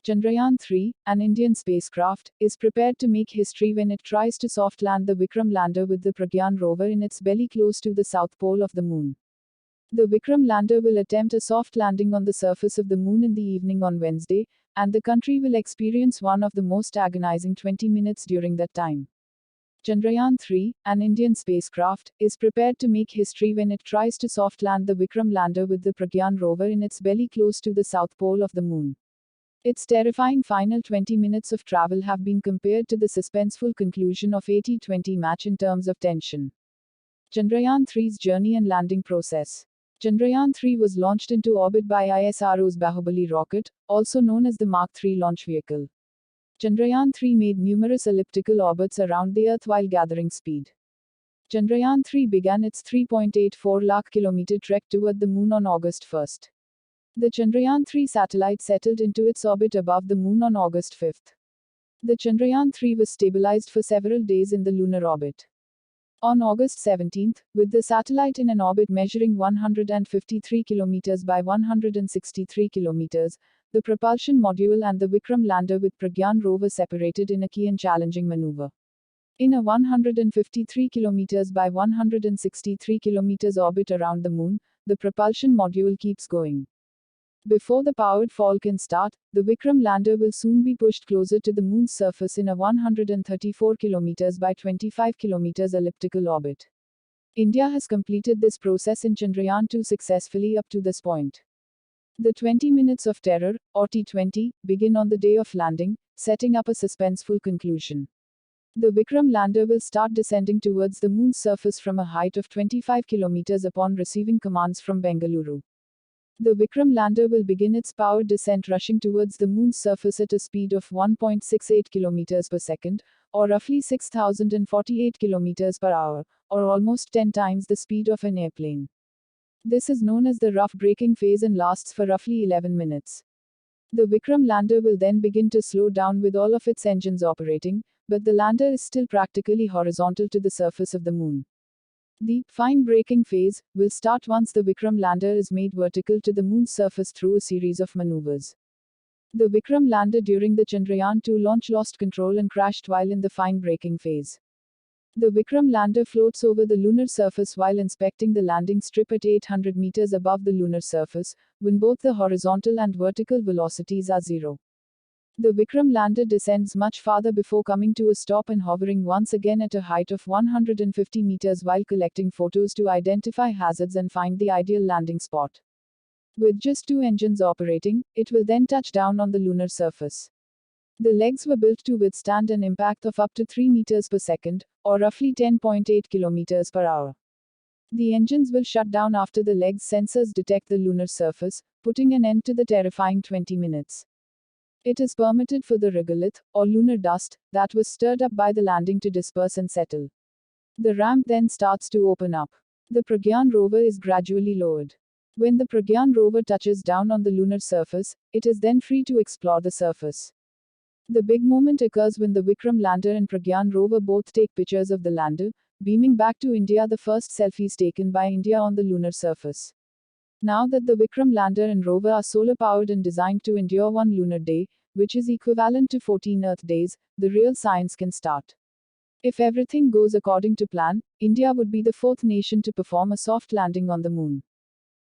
Chandrayaan-3, an Indian spacecraft, is prepared to make history when it tries to soft land the Vikram lander with the Pragyan rover in its belly close to the south pole of the moon. The Vikram lander will attempt a soft landing on the surface of the moon in the evening on Wednesday, and the country will experience one of the most agonizing 20 minutes during that time. Chandrayaan-3, an Indian spacecraft, is prepared to make history when it tries to soft land the Vikram lander with the Pragyan rover in its belly close to the south pole of the moon. Its terrifying final 20 minutes of travel have been compared to the suspenseful conclusion of a T20 match in terms of tension. Chandrayaan-3's journey and landing process. Chandrayaan-3 was launched into orbit by ISRO's Bahubali rocket, also known as the Mark III launch vehicle. Chandrayaan-3 made numerous elliptical orbits around the Earth while gathering speed. Chandrayaan-3 began its 3.84 lakh kilometer trek toward the moon on August 1. The Chandrayaan-3 satellite settled into its orbit above the moon on August 5. The Chandrayaan-3 was stabilized for several days in the lunar orbit. On August 17, with the satellite in an orbit measuring 153 km by 163 km, the propulsion module and the Vikram lander with Pragyan rover separated in a key and challenging maneuver. In a 153 km by 163 km orbit around the moon, the propulsion module keeps going. Before the powered fall can start, the Vikram lander will soon be pushed closer to the moon's surface in a 134 km by 25 km elliptical orbit. India has completed this process in Chandrayaan-2 successfully up to this point. The 20 minutes of terror, or T20, begin on the day of landing, setting up a suspenseful conclusion. The Vikram lander will start descending towards the moon's surface from a height of 25 km upon receiving commands from Bengaluru. The Vikram lander will begin its powered descent rushing towards the moon's surface at a speed of 1.68 km per second, or roughly 6,048 km per hour, or almost 10 times the speed of an airplane. This is known as the rough braking phase and lasts for roughly 11 minutes. The Vikram lander will then begin to slow down with all of its engines operating, but the lander is still practically horizontal to the surface of the moon. The fine braking phase will start once the Vikram lander is made vertical to the moon's surface through a series of maneuvers. The Vikram lander during the Chandrayaan-2 launch lost control and crashed while in the fine braking phase. The Vikram lander floats over the lunar surface while inspecting the landing strip at 800 meters above the lunar surface, when both the horizontal and vertical velocities are zero. The Vikram lander descends much farther before coming to a stop and hovering once again at a height of 150 meters while collecting photos to identify hazards and find the ideal landing spot. With just 2 engines operating, it will then touch down on the lunar surface. The legs were built to withstand an impact of up to 3 meters per second, or roughly 10.8 kilometers per hour. The engines will shut down after the legs' sensors detect the lunar surface, putting an end to the terrifying 20 minutes. It is permitted for the regolith, or lunar dust, that was stirred up by the landing to disperse and settle. The ramp then starts to open up. The Pragyan rover is gradually lowered. When the Pragyan rover touches down on the lunar surface, it is then free to explore the surface. The big moment occurs when the Vikram lander and Pragyan rover both take pictures of the lander, beaming back to India the first selfies taken by India on the lunar surface. Now that the Vikram lander and rover are solar-powered and designed to endure one lunar day, which is equivalent to 14 Earth days, the real science can start. If everything goes according to plan, India would be the 4th nation to perform a soft landing on the moon.